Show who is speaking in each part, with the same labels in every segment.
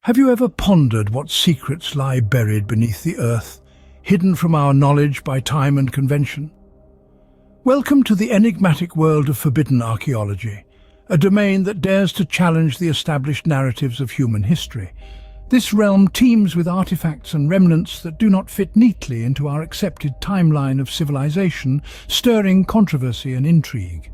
Speaker 1: Have you ever pondered what secrets lie buried beneath the earth, hidden from our knowledge by time and convention? Welcome to the enigmatic world of forbidden archaeology, a domain that dares to challenge the established narratives of human history. This realm teems with artifacts and remnants that do not fit neatly into our accepted timeline of civilization, stirring controversy and intrigue.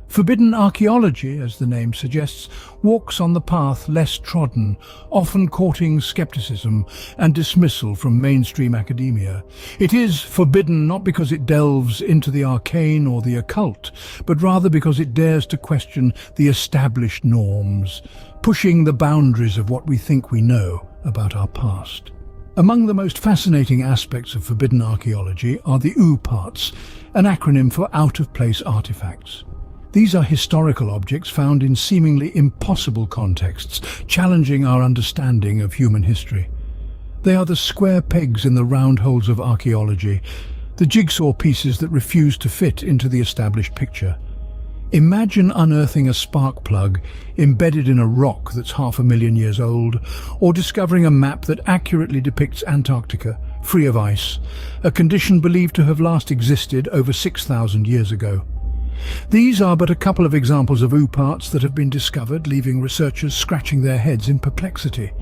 Speaker 1: Forbidden archaeology, as the name suggests, walks on the path less trodden, often courting skepticism and dismissal from mainstream academia. It is forbidden not because it delves into the arcane or the occult, but rather because it dares to question the established norms, pushing the boundaries of what we think we know about our past. Among the most fascinating aspects of forbidden archaeology are the OO parts, an acronym for out-of-place artifacts. These are historical objects found in seemingly impossible contexts, challenging our understanding of human history. They are the square pegs in the round holes of archaeology, the jigsaw pieces that refuse to fit into the established picture. Imagine unearthing a spark plug embedded in a rock that's 500,000 years old, or discovering a map that accurately depicts Antarctica, free of ice, a condition believed to have last existed over 6,000 years ago. These are but a couple of examples of OO parts that have been discovered, leaving researchers scratching their heads in perplexity.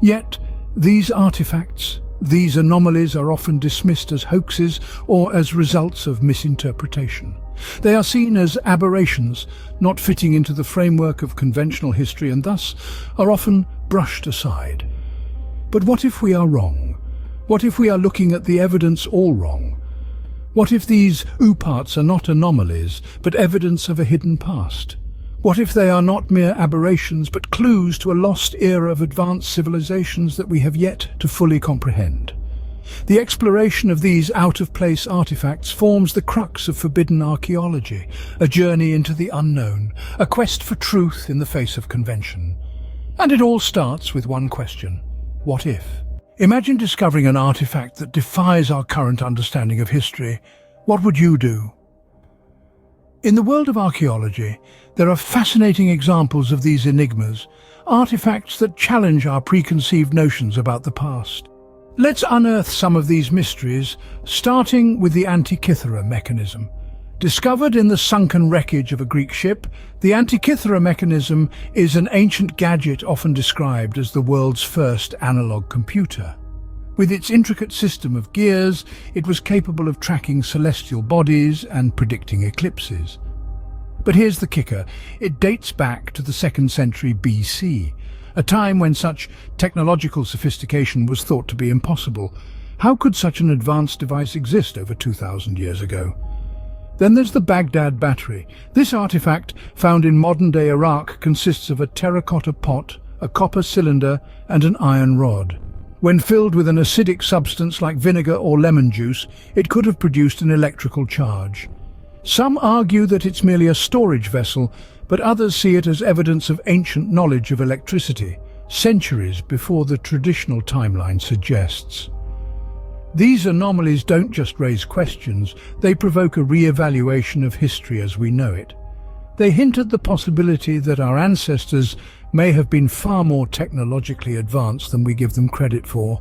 Speaker 1: Yet, these artifacts, these anomalies are often dismissed as hoaxes or as results of misinterpretation. They are seen as aberrations, not fitting into the framework of conventional history, and thus are often brushed aside. But what if we are wrong? What if we are looking at the evidence all wrong? What if these OO parts are not anomalies, but evidence of a hidden past? What if they are not mere aberrations, but clues to a lost era of advanced civilizations that we have yet to fully comprehend? The exploration of these out-of-place artifacts forms the crux of forbidden archaeology, a journey into the unknown, a quest for truth in the face of convention. And it all starts with one question: what if? Imagine discovering an artifact that defies our current understanding of history. What would you do? In the world of archaeology, there are fascinating examples of these enigmas, artifacts that challenge our preconceived notions about the past. Let's unearth some of these mysteries, starting with the Antikythera mechanism. Discovered in the sunken wreckage of a Greek ship, the Antikythera mechanism is an ancient gadget often described as the world's first analog computer. With its intricate system of gears, it was capable of tracking celestial bodies and predicting eclipses. But here's the kicker: it dates back to the 2nd century BC, a time when such technological sophistication was thought to be impossible. How could such an advanced device exist over 2,000 years ago? Then there's the Baghdad battery. This artifact, found in modern-day Iraq, consists of a terracotta pot, a copper cylinder, and an iron rod. When filled with an acidic substance like vinegar or lemon juice, it could have produced an electrical charge. Some argue that it's merely a storage vessel, but others see it as evidence of ancient knowledge of electricity, centuries before the traditional timeline suggests. These anomalies don't just raise questions, they provoke a re-evaluation of history as we know it. They hint at the possibility that our ancestors may have been far more technologically advanced than we give them credit for.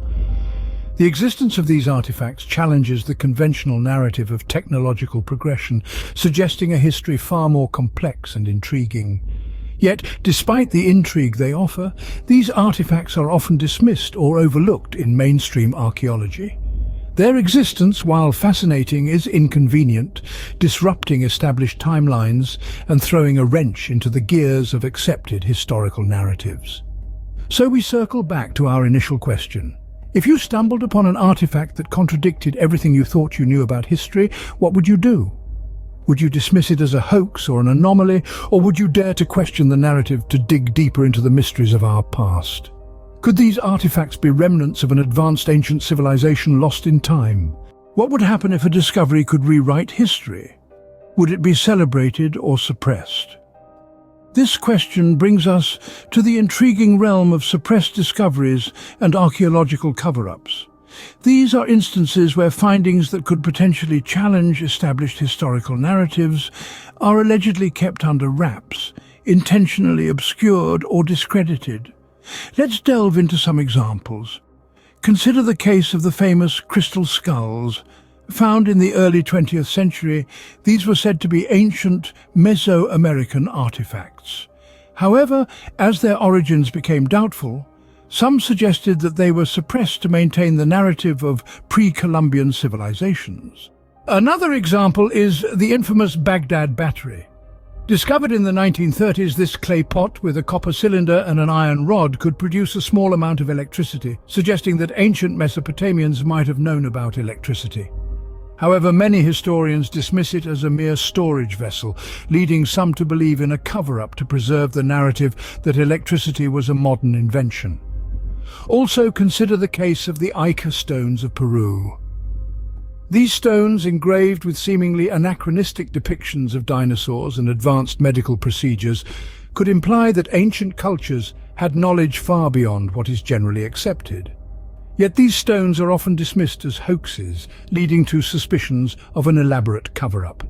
Speaker 1: The existence of these artifacts challenges the conventional narrative of technological progression, suggesting a history far more complex and intriguing. Yet, despite the intrigue they offer, these artifacts are often dismissed or overlooked in mainstream archaeology. Their existence, while fascinating, is inconvenient, disrupting established timelines and throwing a wrench into the gears of accepted historical narratives. So we circle back to our initial question. If you stumbled upon an artifact that contradicted everything you thought you knew about history, what would you do? Would you dismiss it as a hoax or an anomaly, or would you dare to question the narrative to dig deeper into the mysteries of our past? Could these artifacts be remnants of an advanced ancient civilization lost in time? What would happen if a discovery could rewrite history? Would it be celebrated or suppressed? This question brings us to the intriguing realm of suppressed discoveries and archaeological cover-ups. These are instances where findings that could potentially challenge established historical narratives are allegedly kept under wraps, intentionally obscured or discredited. Let's delve into some examples. Consider the case of the famous crystal skulls. Found in the early 20th century, these were said to be ancient Mesoamerican artifacts. However, as their origins became doubtful, some suggested that they were suppressed to maintain the narrative of pre-Columbian civilizations. Another example is the infamous Baghdad battery. Discovered in the 1930s, this clay pot with a copper cylinder and an iron rod could produce a small amount of electricity, suggesting that ancient Mesopotamians might have known about electricity. However, many historians dismiss it as a mere storage vessel, leading some to believe in a cover-up to preserve the narrative that electricity was a modern invention. Also consider the case of the Ica stones of Peru. These stones, engraved with seemingly anachronistic depictions of dinosaurs and advanced medical procedures, could imply that ancient cultures had knowledge far beyond what is generally accepted. Yet these stones are often dismissed as hoaxes, leading to suspicions of an elaborate cover-up.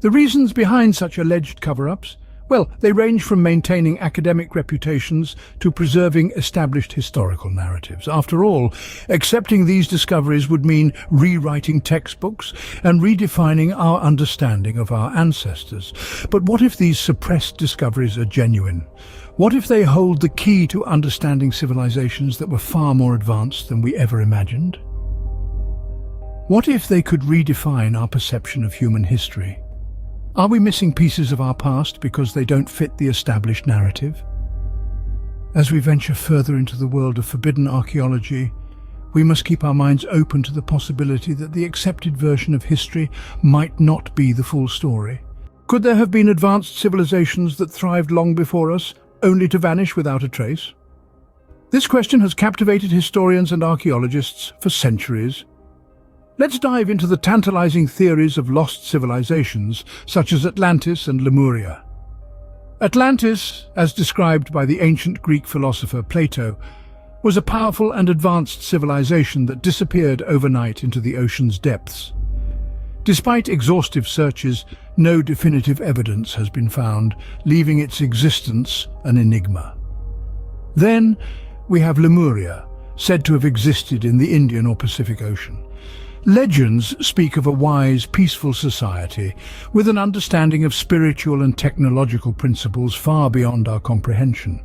Speaker 1: The reasons behind such alleged cover-ups? Well, they range from maintaining academic reputations to preserving established historical narratives. After all, accepting these discoveries would mean rewriting textbooks and redefining our understanding of our ancestors. But what if these suppressed discoveries are genuine? What if they hold the key to understanding civilizations that were far more advanced than we ever imagined? What if they could redefine our perception of human history? Are we missing pieces of our past because they don't fit the established narrative? As we venture further into the world of forbidden archaeology, we must keep our minds open to the possibility that the accepted version of history might not be the full story. Could there have been advanced civilizations that thrived long before us, only to vanish without a trace? This question has captivated historians and archaeologists for centuries. Let's dive into the tantalizing theories of lost civilizations, such as Atlantis and Lemuria. Atlantis, as described by the ancient Greek philosopher Plato, was a powerful and advanced civilization that disappeared overnight into the ocean's depths. Despite exhaustive searches, no definitive evidence has been found, leaving its existence an enigma. Then we have Lemuria, said to have existed in the Indian or Pacific Ocean. Legends speak of a wise, peaceful society with an understanding of spiritual and technological principles far beyond our comprehension.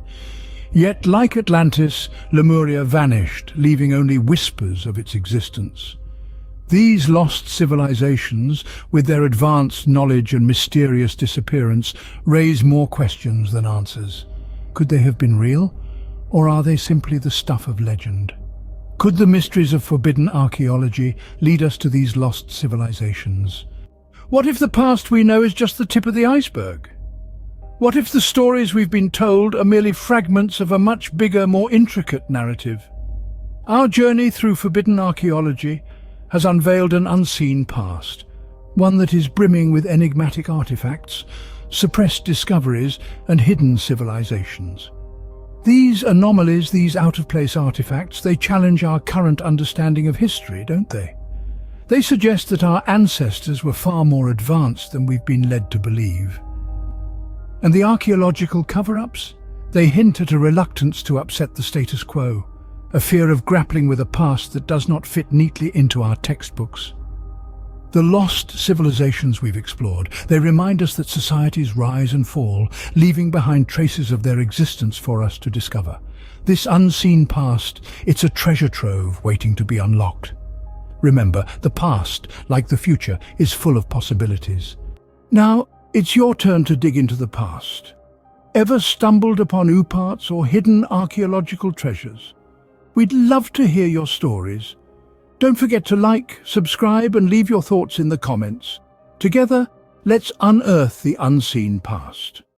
Speaker 1: Yet, like Atlantis, Lemuria vanished, leaving only whispers of its existence. These lost civilizations, with their advanced knowledge and mysterious disappearance, raise more questions than answers. Could they have been real, or are they simply the stuff of legend? Could the mysteries of forbidden archaeology lead us to these lost civilizations? What if the past we know is just the tip of the iceberg? What if the stories we've been told are merely fragments of a much bigger, more intricate narrative? Our journey through forbidden archaeology has unveiled an unseen past, one that is brimming with enigmatic artifacts, suppressed discoveries, and hidden civilizations. These anomalies, these out-of-place artifacts, they challenge our current understanding of history, don't they? They suggest that our ancestors were far more advanced than we've been led to believe. And the archaeological cover-ups? They hint at a reluctance to upset the status quo, a fear of grappling with a past that does not fit neatly into our textbooks. The lost civilizations we've explored, they remind us that societies rise and fall, leaving behind traces of their existence for us to discover. This unseen past, it's a treasure trove waiting to be unlocked. Remember, the past, like the future, is full of possibilities. Now, it's your turn to dig into the past. Ever stumbled upon ooparts or hidden archaeological treasures? We'd love to hear your stories. Don't forget to like, subscribe, and leave your thoughts in the comments. Together, let's unearth the unseen past.